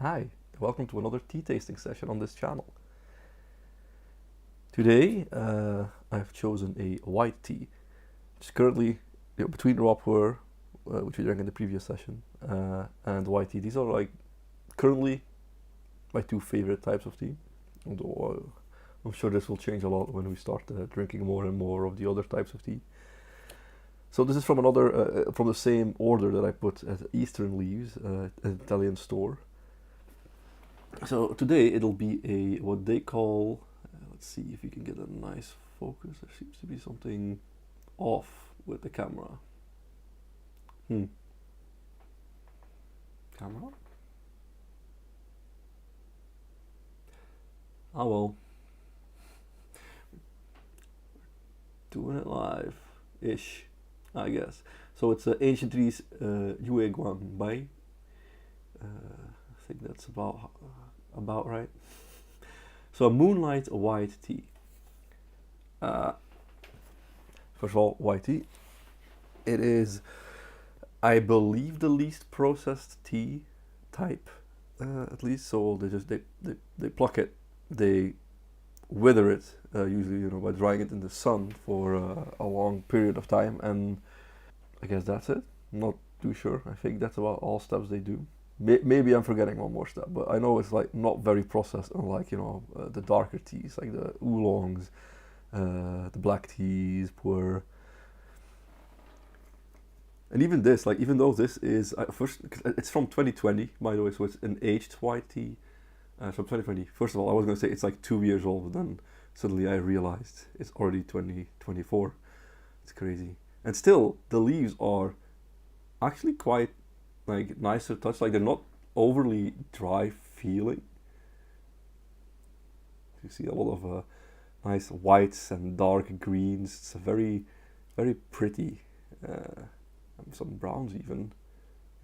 Hi, welcome to another tea tasting session on this channel. Today I've chosen a white tea, which is currently between raw puer, which we drank in the previous session, and white tea. These are like currently my two favorite types of tea, although I'm sure this will change a lot when we start drinking more and more of the other types of tea. So this is from another, from the same order that I put at Eastern Leaves, an Italian store. So today it'll be a what they call, let's see if you can get a nice focus. There seems to be something off with the camera. Camera? Oh well. Doing it live-ish, I guess. So it's Ancient Trees Yue Guan Bai. I think that's about right. So Moonlight white tea. First of all, white tea. It is, I believe, the least processed tea type, at least. So they pluck it, they wither it, usually by drying it in the sun for a long period of time, and I guess that's it. I'm not too sure. I think that's about all steps they do. Maybe I'm forgetting one more step, but I know it's like not very processed, unlike the darker teas like the oolongs, the black teas, puer, and even this. Like even though this is first, it's from 2020 by the way, so it's an aged white tea from 2020. First of all, I was gonna say it's like 2 years old, but then suddenly I realized it's already 2024. It's crazy, and still the leaves are actually quite like nicer touch, like they're not overly dry feeling. You see a lot of nice whites and dark greens. It's a very pretty, some browns even.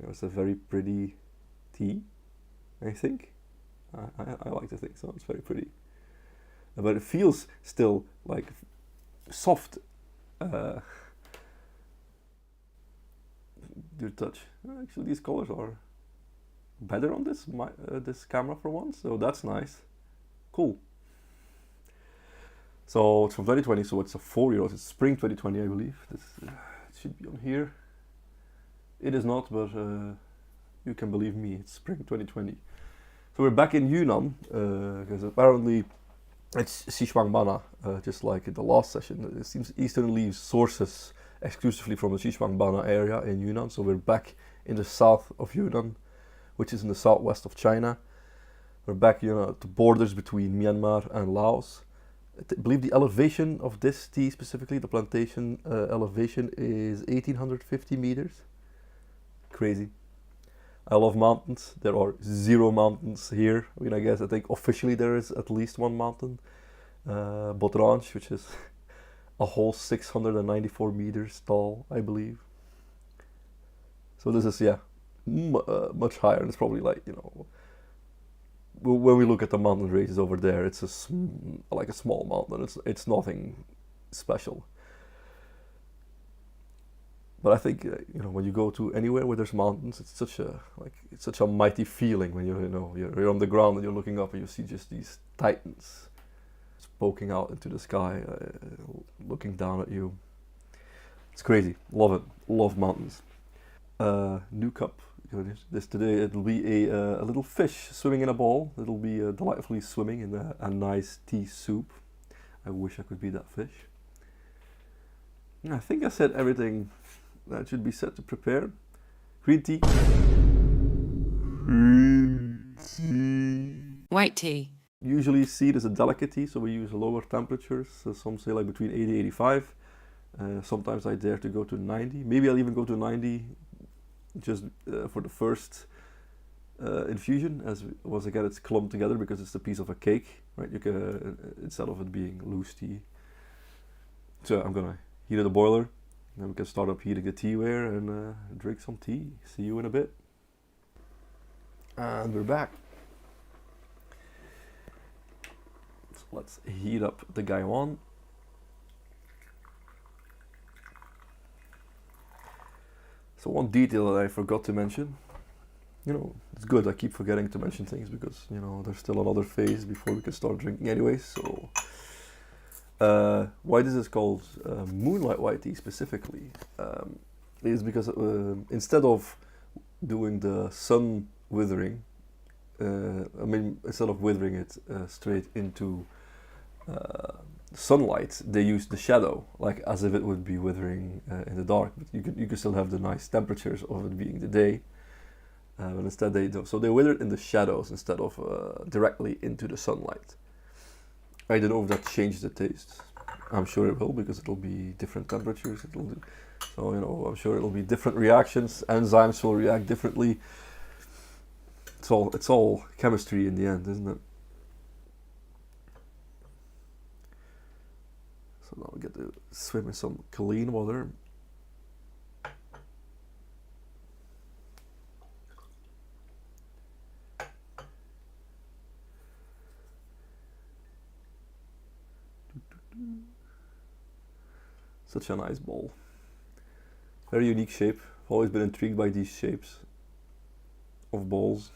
It's a very pretty tea, I think. I like to think so. It's very pretty, but it feels still like soft. Your touch. Actually, these colors are better on this camera for once, so that's nice. Cool. So it's from 2020, so it's a 4-year-old. It's spring 2020, I believe. This it should be on here. It is not, but you can believe me, it's spring 2020. So we're back in Yunnan, because apparently it's Xishuangbanna, just like in the last session. It seems Eastern Leaves sources exclusively from the Xishuangbanna area in Yunnan. So we're back in the south of Yunnan, which is in the southwest of China. We're back, at the borders between Myanmar and Laos. I believe the elevation of this tea specifically, the plantation elevation, is 1850 meters. Crazy. I love mountains. There are 0 mountains here. I think officially there is at least one mountain, Botrange, which is a whole 694 meters tall, I believe. So this is much higher. It's probably like when we look at the mountain ranges over there, it's like a small mountain. It's nothing special. But I think when you go to anywhere where there's mountains, it's such a mighty feeling when you're on the ground and you're looking up and you see just these titans poking out into the sky, looking down at you. It's crazy. Love it. Love mountains. New cup. This today it'll be a little fish swimming in a bowl. It'll be delightfully swimming in a nice tea soup. I wish I could be that fish. I think I said everything that should be said to prepare. Green tea. White tea. Usually see it as a delicate tea, so we use lower temperatures. So some say like between 80 and 85. Sometimes I dare to go to 90. Maybe I'll even go to 90 just for the first infusion, as once again it's clumped together because it's a piece of a cake, right? You can instead of it being loose tea. So I'm gonna heat up the boiler, then we can start up heating the teaware and drink some tea. See you in a bit. And we're back. So let's heat up the gaiwan. So one detail that I forgot to mention you know, it's good. I keep forgetting to mention things because, you know, there's still another phase before we can start drinking anyway. So, why this is called Moonlight white tea specifically is because instead of doing the sun withering, instead of withering it straight into sunlight, they use the shadow, like as if it would be withering in the dark. But you could still have the nice temperatures of it being the day. But instead they do. So they wither it in the shadows instead of directly into the sunlight. I don't know if that changes the taste. I'm sure it will, because it'll be different temperatures. So, you know, I'm sure it'll be different reactions. Enzymes will react differently. It's all chemistry in the end, isn't it? So now we get to swim in some clean water. Such a nice bowl. Very unique shape. I've always been intrigued by these shapes of bowls.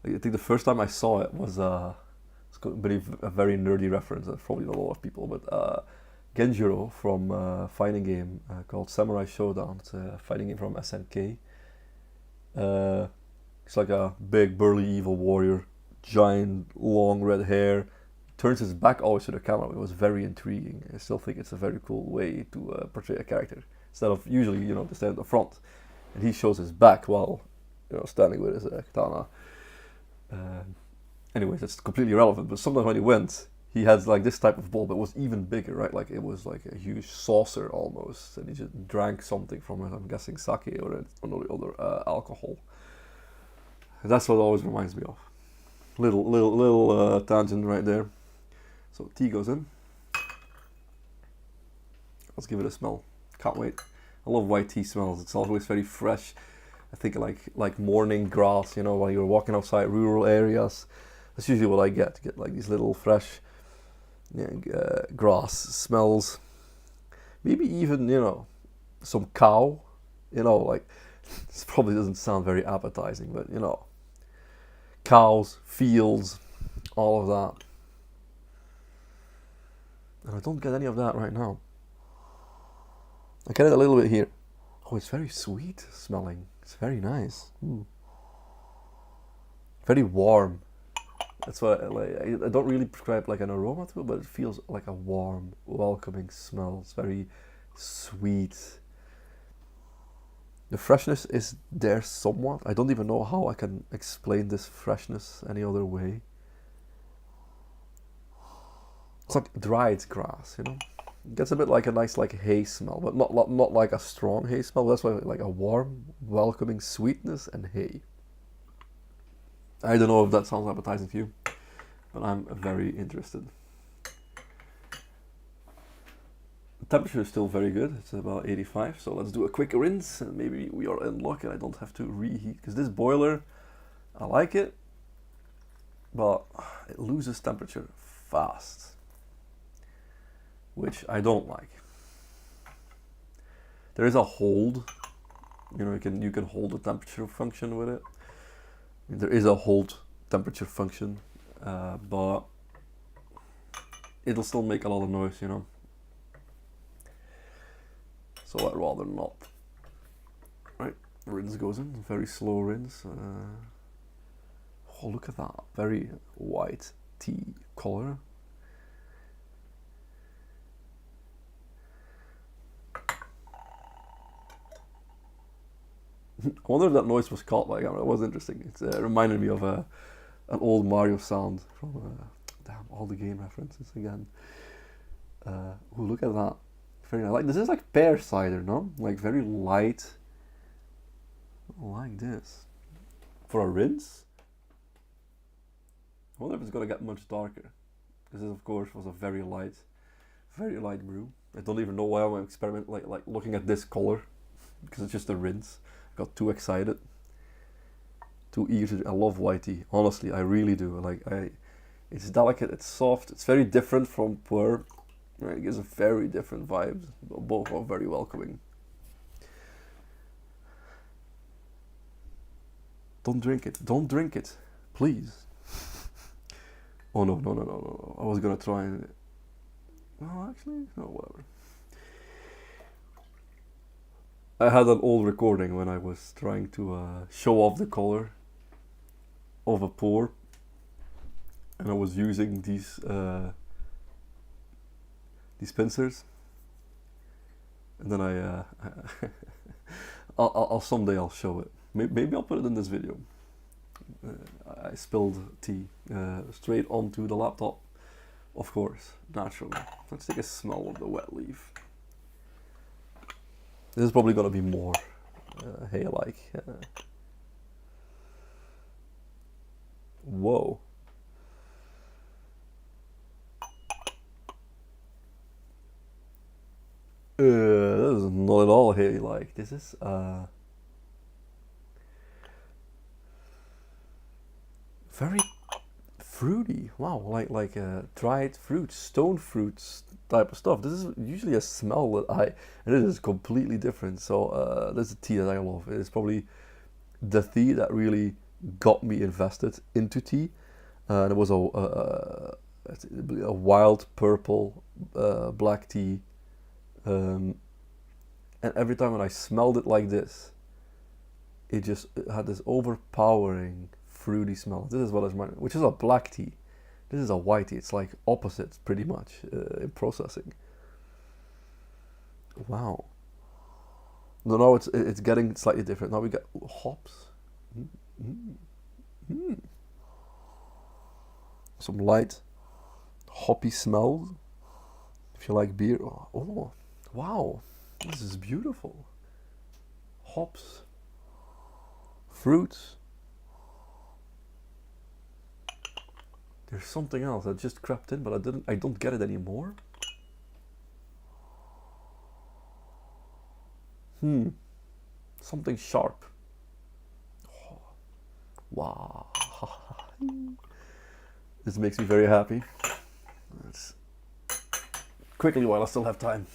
I think the first time I saw it was it's going to be a very nerdy reference. Probably not a lot of people, but Genjiro from a fighting game called Samurai Showdown. It's a fighting game from SNK. It's like a big burly evil warrior, giant long red hair. Turns his back always to the camera. It was very intriguing. I still think it's a very cool way to portray a character, instead of usually, you know, to stand at the front, and he shows his back while, you know, standing with his katana. Anyways, that's completely irrelevant. But sometimes when he went, he had like this type of bowl, but it was even bigger, right? Like it was like a huge saucer almost, and he just drank something from it. I'm guessing sake or other alcohol. And that's what it always reminds me of. Little tangent right there. So tea goes in. Let's give it a smell. Can't wait. I love white tea smells. It's always very fresh. I think like morning grass, you know, while you're walking outside rural areas. That's usually what I get. Get like these little fresh grass smells. Maybe even, you know, some cow. You know, like, this probably doesn't sound very appetizing, but, you know, cows, fields, all of that. And I don't get any of that right now. I get it a little bit here. Oh, it's very sweet smelling. It's very nice. Ooh. Very warm. That's why I don't really prescribe like an aroma to it, but it feels like a warm, welcoming smell. It's very sweet. The freshness is there somewhat. I don't even know how I can explain this freshness any other way. It's like dried grass, you know. It gets a bit like a nice like hay smell, but not like a strong hay smell. That's why like a warm, welcoming sweetness and hay. I don't know if that sounds appetizing to you, but I'm very interested. The temperature is still very good. It's about 85, so let's do a quick rinse and maybe we are in luck and I don't have to reheat, because this boiler, I like it, but it loses temperature fast, which I don't like. There is a hold, you know, you can hold the temperature function with it. There is a hold temperature function, but it'll still make a lot of noise, you know. So I'd rather not. Right, rinse goes in, very slow rinse. Oh, look at that, very white tea color. I wonder if that noise was caught by camera. It was interesting. It reminded me of an old Mario sound from damn, all the game references again. Oh, look at that. Very nice. Like, this is like pear cider, no? Like very light. Like this. For a rinse? I wonder if it's gonna get much darker. This is, of course, was a very light brew. I don't even know why I'm experimenting like looking at this color, because it's just a rinse. Got too excited, too eager. I love white tea, honestly, I really do. It's delicate, it's soft, it's very different from puer. Right, it gives a very different vibe. Both are very welcoming. Don't drink it. Don't drink it. Please. Oh no, no, no, no, no. I was gonna try and... No, actually, no, whatever. I had an old recording when I was trying to show off the color of a pour. And I was using these pincers. And then I'll someday I'll show it. Maybe I'll put it in this video. I spilled tea straight onto the laptop, of course, naturally. Let's take a smell of the wet leaf. This is probably gonna be more hay-like. Whoa. This is not at all hay-like. This is very fruity. Wow, like dried fruits, stone fruits type of stuff. This is usually a smell that and it is completely different. So this is a tea that I love. It's probably the tea that really got me invested into tea. And it was a wild purple black tea. And every time when I smelled it like this, it had this overpowering fruity smell. This is what is mine, which is a black tea. This is a white tea. It's like opposites pretty much in processing. Wow. No, now it's getting slightly different. Now we get hops. Some light hoppy smells. If you like beer. Oh, wow. This is beautiful. Hops. Fruits. There's something else that just crept in, but I don't get it anymore. Something sharp. Oh, wow. This makes me very happy. Let's quickly, while I still have time,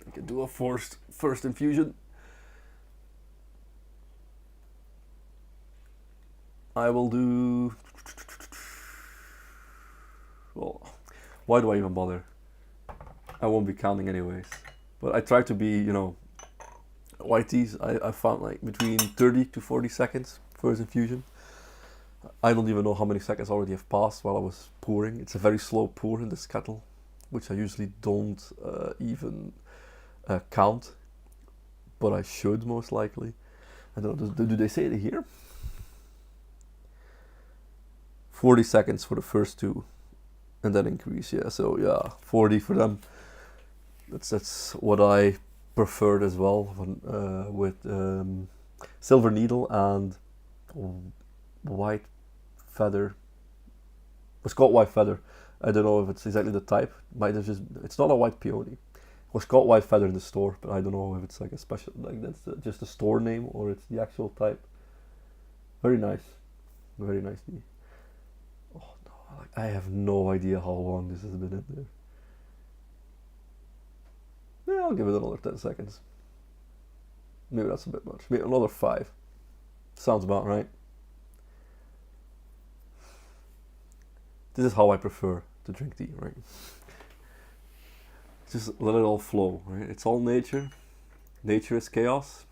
I can do a first infusion. I will do... Well, why do I even bother? I won't be counting anyways. But I try to be, you know, white teas, I found like between 30 to 40 seconds first infusion. I don't even know how many seconds already have passed while I was pouring. It's a very slow pour in this kettle, which I usually don't even count, but I should most likely. I don't know, do they say it here? 40 seconds for the first two, and then increase, yeah, so yeah, 40 for them. That's what I preferred as well, when, with silver needle and white feather. It's called white feather. I don't know if it's exactly the type. It's not a white peony. It was called white feather in the store, but I don't know if it's like a special, like that's just a store name or it's the actual type. Very nice, very nice tea. Oh no, I have no idea how long this has been in there. Yeah, I'll give it another 10 seconds. Maybe that's a bit much. Maybe another 5. Sounds about right. This is how I prefer to drink tea, right? Just let it all flow, right? It's all nature. Nature is chaos.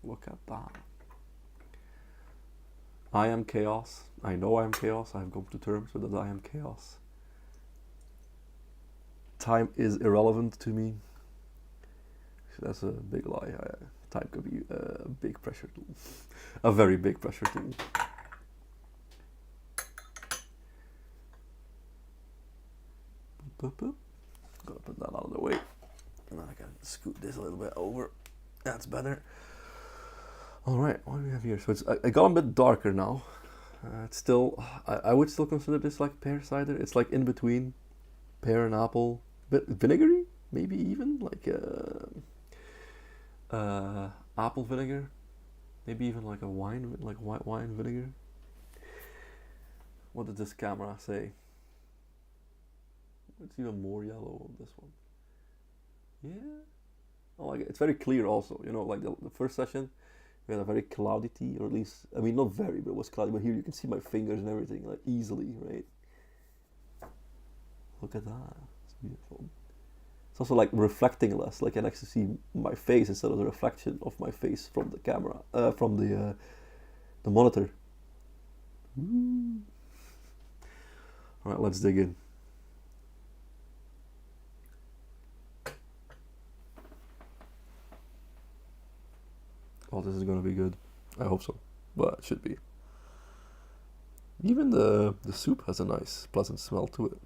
Look at that. I am chaos. I know I am chaos. I have come to terms with that I am chaos. Time is irrelevant to me. That's a big lie. Time could be a big pressure tool. A very big pressure tool. Boop, boop. Gotta put that out of the way. And I can scoot this a little bit over. That's better. Alright, what do we have here? So it got a bit darker now. It's still, I would still consider this like pear cider. It's like in between pear and apple. Bit vinegary, maybe even like apple vinegar. Maybe even like a wine, like white wine vinegar. What did this camera say? It's even more yellow on this one. Yeah, I like it. It's very clear also. You know, like the first session, We had a very cloudy tea, or at least, I mean, not very, but it was cloudy. But here you can see my fingers and everything, like easily, right? Look at that. It's beautiful. It's also like reflecting less. Like I can actually see my face instead of the reflection of my face from the camera, from the monitor. Ooh. All right, let's dig in. Oh, this is gonna be good. I hope so, but it should be. Even the soup has a nice, pleasant smell to it.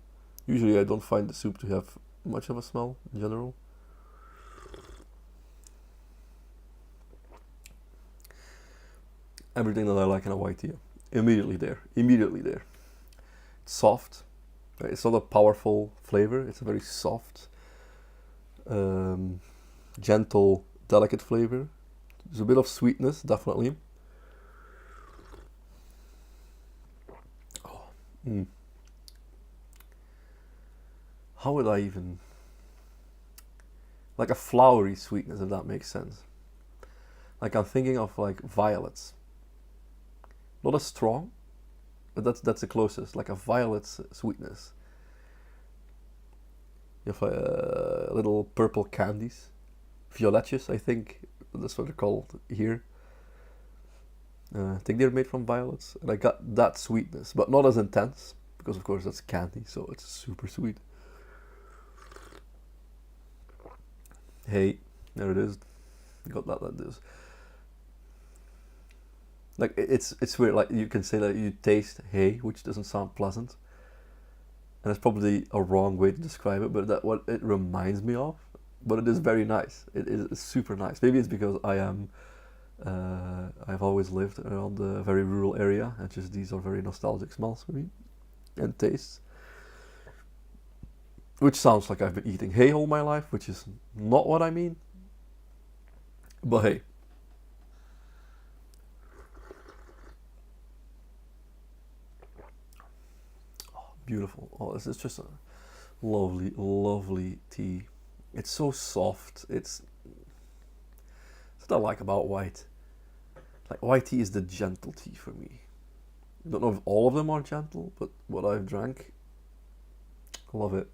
Usually I don't find the soup to have much of a smell in general. Everything that I like in a white tea, immediately there. It's soft. It's not a powerful flavor. It's a very soft, gentle, delicate flavor. There's a bit of sweetness, definitely. Oh, How would I even... Like a flowery sweetness, if that makes sense. Like I'm thinking of like violets. Not as strong, but that's the closest. Like a violet sweetness. You have little purple candies. Violetjes, I think. That's what they're called here. I think they're made from violets. And I got that sweetness, but not as intense. Because of course that's candy, so it's super sweet. Hey, there it is. Got that like this. Like it's weird. Like you can say that you taste hay, which doesn't sound pleasant, and it's probably a wrong way to describe it. But that's what it reminds me of. But it is very nice. It is super nice. Maybe it's because I've always lived around a very rural area, and just these are very nostalgic smells for me and tastes. Which sounds like I've been eating hay all my life, which is not what I mean. But hey. Oh, beautiful. Oh, this is just a lovely, lovely tea. It's so soft. It's what I like about white. Like white tea is the gentle tea for me. I don't know if all of them are gentle, but what I've drank, I love it.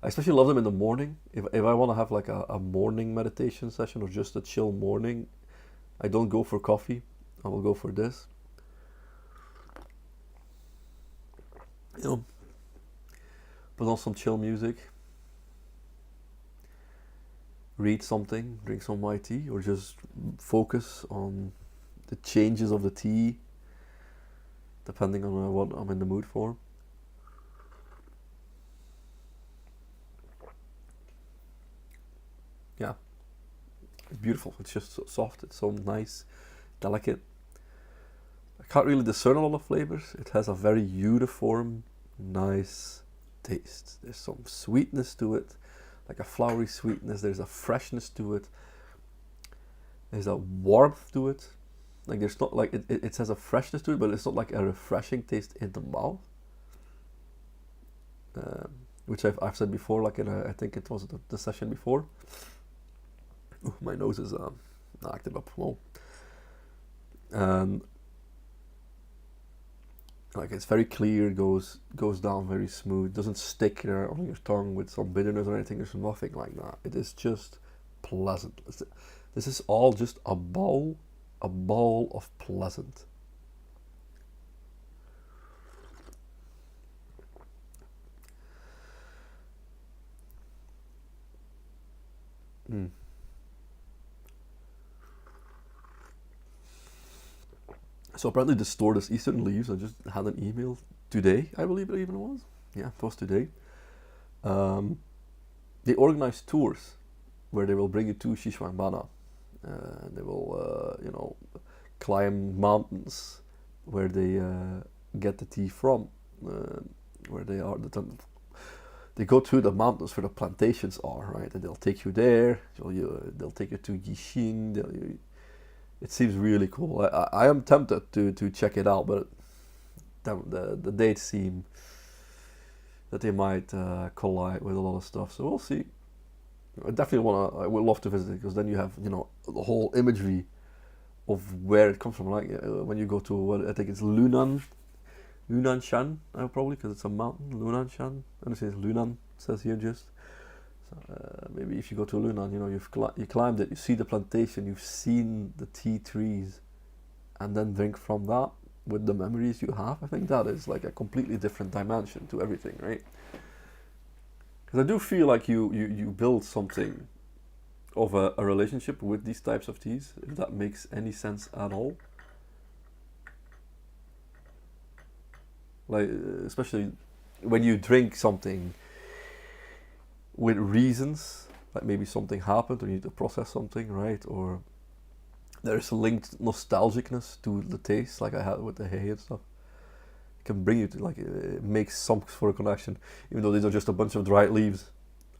I especially love them in the morning. If I want to have like a morning meditation session or just a chill morning, I don't go for coffee. I will go for this. You know, put on some chill music. Read something, drink some white tea, or just focus on the changes of the tea, depending on what I'm in the mood for. Yeah, it's beautiful. It's just so soft. It's so nice, delicate. I can't really discern a lot of flavors. It has a very uniform, nice taste. There's some sweetness to it. Like a flowery sweetness, there's a freshness to it, there's a warmth to it. Like there's not like it has a freshness to it, but it's not like a refreshing taste in the mouth. Which I've said before, like I think it was the session before. Ooh, my nose is active up. Whoa. And like it's very clear, goes down very smooth, doesn't stick there on your tongue with some bitterness or anything. There's nothing like that. It is just pleasant. This is all just a bowl of pleasant. So apparently the store does Eastern leaves. I just had an email today, I believe it even was. Yeah, it was today. They organize tours where they will bring you to Xishuangbanna. They will, climb mountains where they get the tea from, where they are. They go to the mountains where the plantations are, right? And they'll take you there. They'll take you to Yixin. It seems really cool. I am tempted to check it out, but the dates seem that they might collide with a lot of stuff. So we'll see. I would love to visit it because then you have the whole imagery of where it comes from. Like when you go to what I think it's Lunanshan, probably because it's a mountain. Lunanshan. And it says Lunan. It says here just. So maybe if you go to Lunan, you know you climbed it, you see the plantation, you've seen the tea trees, and then drink from that with the memories you have. I think that is like a completely different dimension to everything, right? Because I do feel like you build something of a relationship with these types of teas, if that makes any sense at all. Like especially when you drink something with reasons, like maybe something happened or you need to process something, right? Or there's a linked nostalgicness to the taste, like I had with the hay and stuff. It can bring you to, like, it makes some sort of connection, even though these are just a bunch of dried leaves.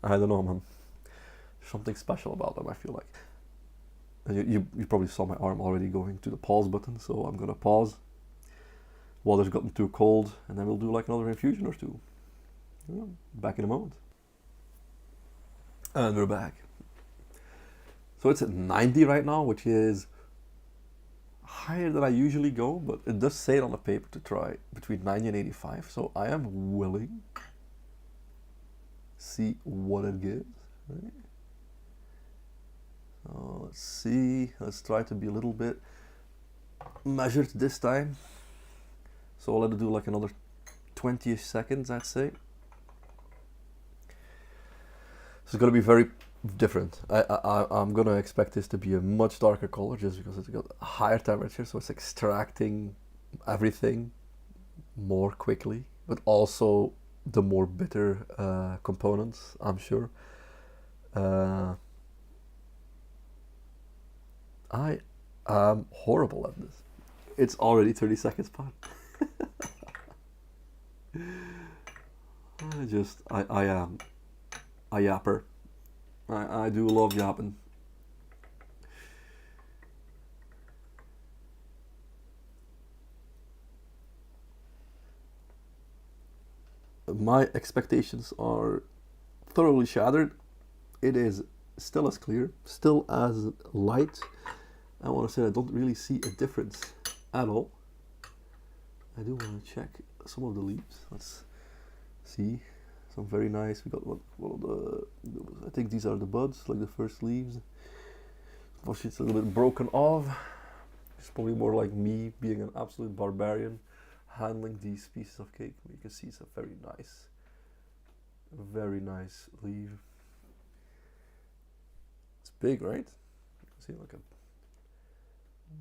I don't know, man. There's something special about them, I feel like. And you probably saw my arm already going to the pause button, so I'm gonna pause. Water's gotten too cold, and then we'll do like another infusion or two. Yeah, back in a moment. And we're back. So it's at 90 right now, which is higher than I usually go, but it does say it on the paper to try between 90 and 85, so I am willing to see what it gives, right? So let's see, let's try to be a little bit measured this time. So I'll let it do like another 20-ish seconds, I'd say. So it's gonna be very different. I'm gonna expect this to be a much darker color just because it's got a higher temperature, so it's extracting everything more quickly, but also the more bitter components, I'm sure. I am horrible at this. It's already 30 seconds past. I am a yapper. I do love yapping. My expectations are thoroughly shattered. It is still as clear, still as light. I want to say I don't really see a difference at all. I do want to check some of the leaves. Let's see. Some very nice. We got one of the. I think these are the buds, like the first leaves. Obviously, it's a little bit broken off. It's probably more like me being an absolute barbarian handling these pieces of cake. You can see it's a very nice leaf. It's big, right? See, like a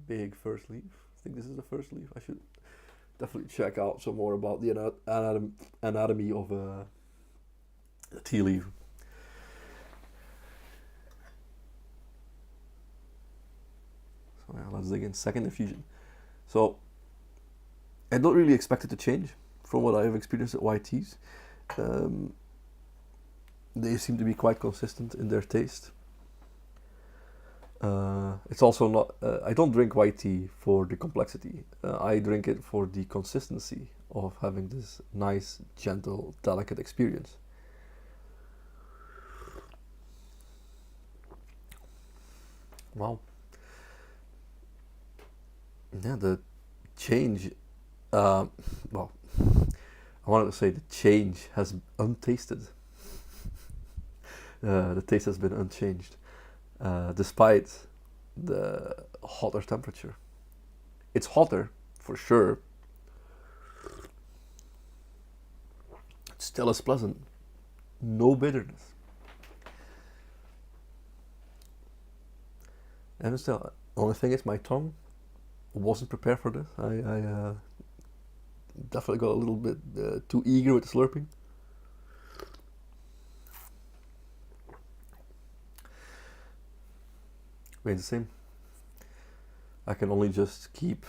big first leaf. I think this is the first leaf. I should definitely check out some more about the anatomy of a tea leaf. So yeah, let's dig in. Second infusion. So I don't really expect it to change from what I have experienced at white teas. They seem to be quite consistent in their taste. It's also not. I don't drink white tea for the complexity. I drink it for the consistency of having this nice, gentle, delicate experience. Wow. Yeah, the change. Well, I wanted to say the change has untasted. The taste has been unchanged, despite the hotter temperature. It's hotter, for sure. It's still as pleasant. No bitterness. And still, the only thing is my tongue wasn't prepared for this. I definitely got a little bit too eager with the slurping. Remains the same. I can only just keep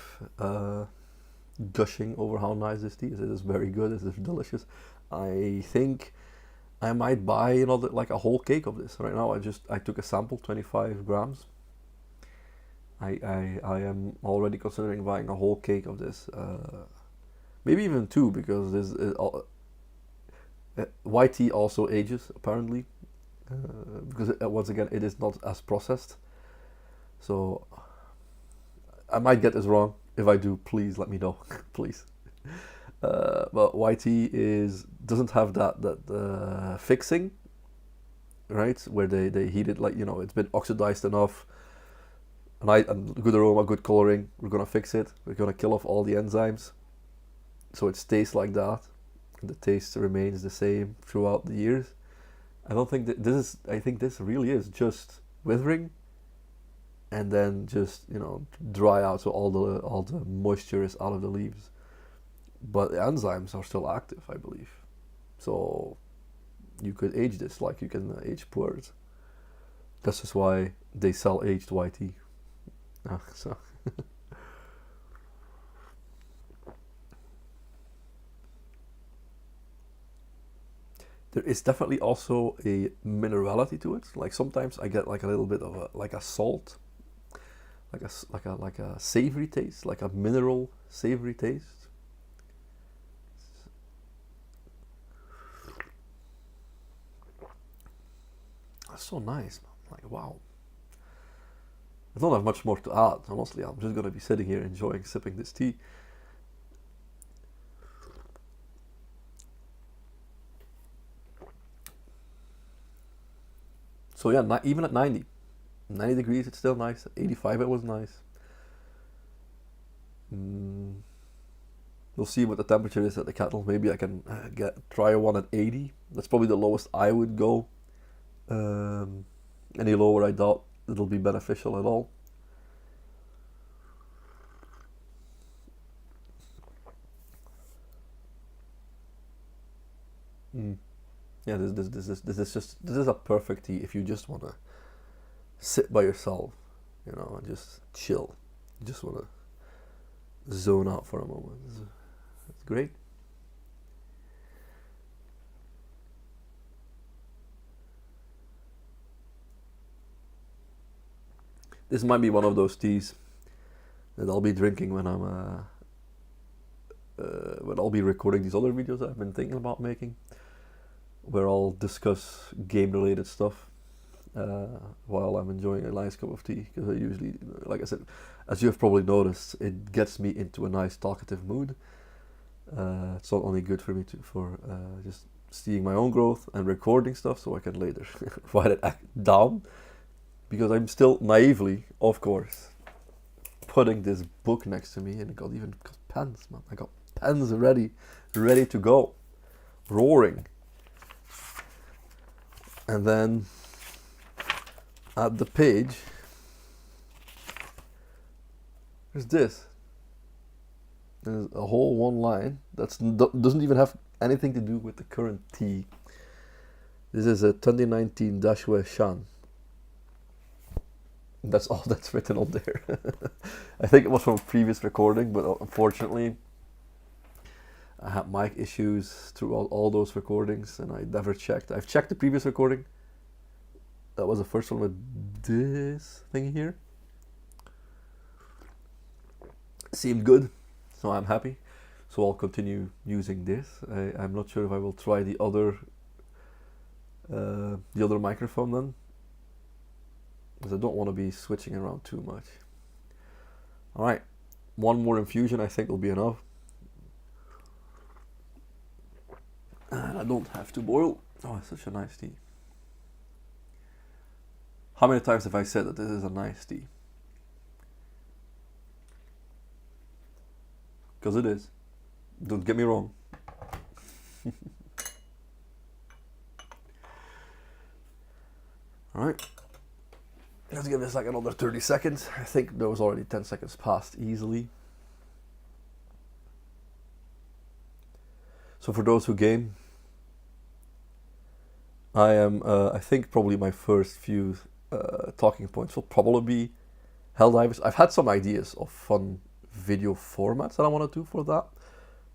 gushing over how nice this tea is. It is very good. It is delicious. I think I might buy another, like a whole cake of this. Right now, I took a sample, 25 grams. I am already considering buying a whole cake of this. Maybe even two, because this white tea also ages apparently, because once again it is not as processed. So I might get this wrong. If I do, please let me know, please. But white tea doesn't have that fixing, right? Where they heat it, like, it's been oxidized enough. And good aroma, good coloring. We're gonna fix it. We're gonna kill off all the enzymes, so it stays like that, and the taste remains the same throughout the years. I don't think that this is. I think this really is just withering, and then just dry out, so all the moisture is out of the leaves. But the enzymes are still active, I believe. So you could age this like you can age puers. This is why they sell aged white tea. So there is definitely also a minerality to it. Like sometimes I get like a little bit of a salt, like a savory taste, like a mineral savory taste. That's so nice, man. Like, wow. I don't have much more to add. Honestly, I'm just gonna be sitting here enjoying sipping this tea. So yeah, even at 90 degrees, it's still nice. At 85, it was nice. We'll see what the temperature is at the kettle. Maybe I can try one at 80. That's probably the lowest I would go. Any lower, I doubt it'll be beneficial at all. Yeah, this is a perfect tea if you just wanna sit by yourself, and just chill. You just wanna zone out for a moment. It's great. This might be one of those teas that I'll be drinking when when I'll be recording these other videos I've been thinking about making, where I'll discuss game-related stuff while I'm enjoying a nice cup of tea. Because I usually, like I said, as you have probably noticed, it gets me into a nice talkative mood. It's not only good for me for just seeing my own growth and recording stuff, so I can later write it down. Because I'm still naively, of course, putting this book next to me, and I got pens, man. I got pens ready to go, roaring. And then at the page, there's this. There's a whole one line that doesn't even have anything to do with the current tea. This is a 2019 Dashwe Shan. That's all that's written on there. I think it was from a previous recording, but unfortunately I had mic issues throughout all those recordings, and I never checked. I've checked the previous recording. That was the first one with this thing here. Seemed good, so I'm happy. So I'll continue using this. I'm not sure if I will try the other microphone then, because I don't want to be switching around too much. Alright, one more infusion I think will be enough. And I don't have to boil. Oh, it's such a nice tea. How many times have I said that this is a nice tea? Because it is. Don't get me wrong. Alright. Let's give this like another 30 seconds. I think there was already 10 seconds past easily. So for those who game, I think probably my first few talking points will probably be Helldivers. I've had some ideas of fun video formats that I want to do for that,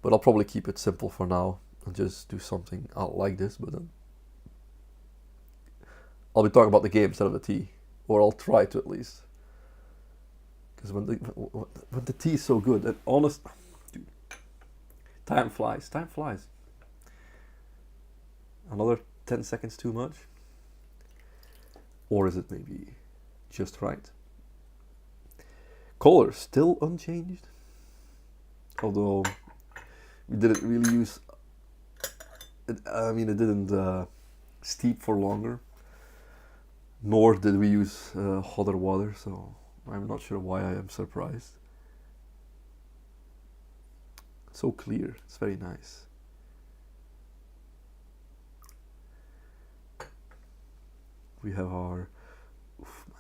but I'll probably keep it simple for now and just do something out like this, but then I'll be talking about the game instead of the tea, or I'll try to at least, because when the tea is so good, and honest, dude, time flies. Another 10 seconds too much? Or is it maybe just right? Color still unchanged, although we didn't really use it. I mean, it didn't steep for longer, nor did we use hotter water, so I'm not sure why I am surprised. So clear, it's very nice. We have our,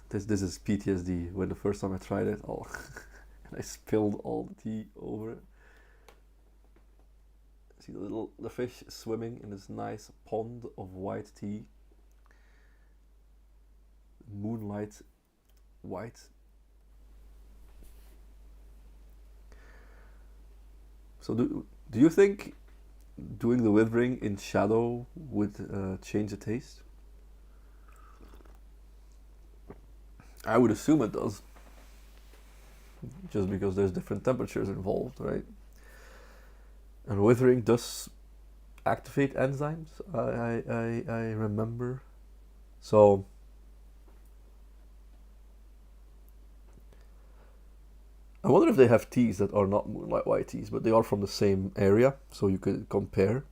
this is PTSD. When the first time I tried it, and I spilled all the tea over it. See the fish swimming in this nice pond of white tea. Moonlight white. So do you think doing the withering in shadow would change the taste? I would assume it does, just because there's different temperatures involved, right? And withering does activate enzymes, I remember. So I wonder if they have teas that are not Moonlight white teas, but they are from the same area, so you could compare.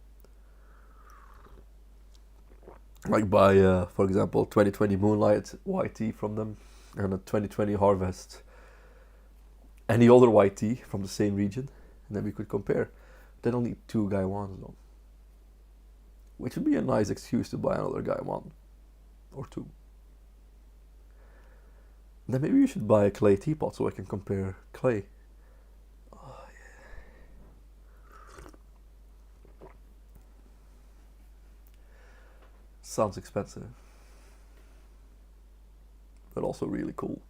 Like buy, for example, 2020 Moonlight white tea from them, and a 2020 Harvest any other white tea from the same region, and then we could compare. They don't need two Gaiwans though, which would be a nice excuse to buy another Gaiwan or two. Then maybe you should buy a clay teapot so I can compare clay. Oh, yeah. Sounds expensive, but also really cool.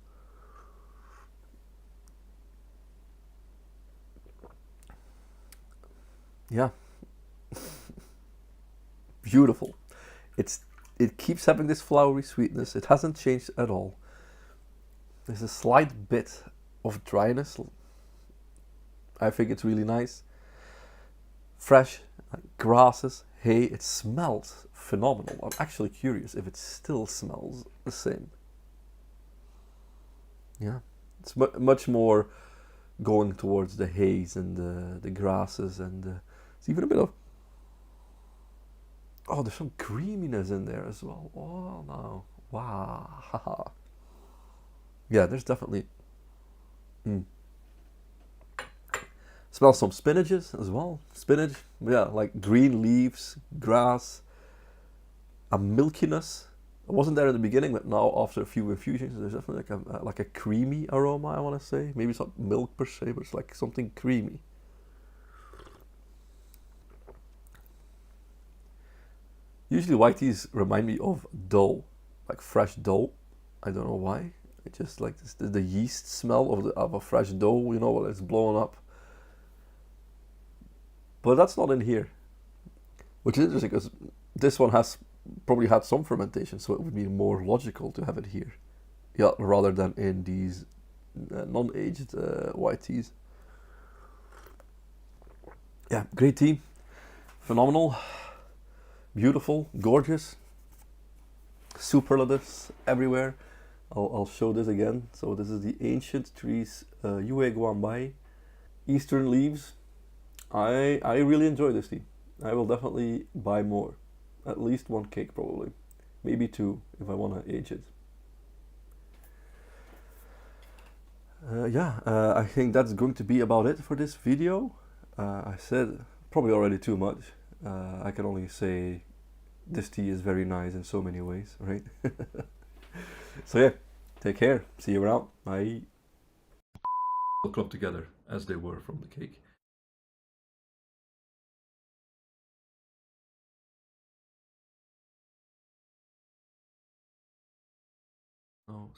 Yeah. Beautiful. It keeps having this flowery sweetness. It hasn't changed at all. There's a slight bit of dryness. I think it's really nice. Fresh, like grasses, hay. It smells phenomenal. I'm actually curious if it still smells the same. Yeah, it's much more going towards the haze and the grasses, and it's even a bit of, oh, there's some creaminess in there as well. Oh no, wow. Yeah, there's definitely smell some spinaches as well. Spinach, yeah, like green leaves, grass, a milkiness. It wasn't there at the beginning, but now after a few infusions, there's definitely like a creamy aroma. I want to say maybe it's not milk per se, but it's like something creamy. Usually white teas remind me of dough, like fresh dough. I don't know why. It just like this, the yeast smell of a fresh dough, you know, when it's blown up. But that's not in here, which is interesting because this one has probably had some fermentation, so it would be more logical to have it here, yeah, rather than in these non-aged white teas. Yeah, great tea, phenomenal, beautiful, gorgeous, superlatives everywhere. I'll show this again. So this is the Ancient Trees Yue Guanbai Eastern Leaves. I really enjoy this tea. I will definitely buy more. At least one cake probably. Maybe two if I want to age it. I think that's going to be about it for this video. I said probably already too much. I can only say this tea is very nice in so many ways, right? So yeah, take care. See you around. Bye. Club together as they were from the cake. Oh.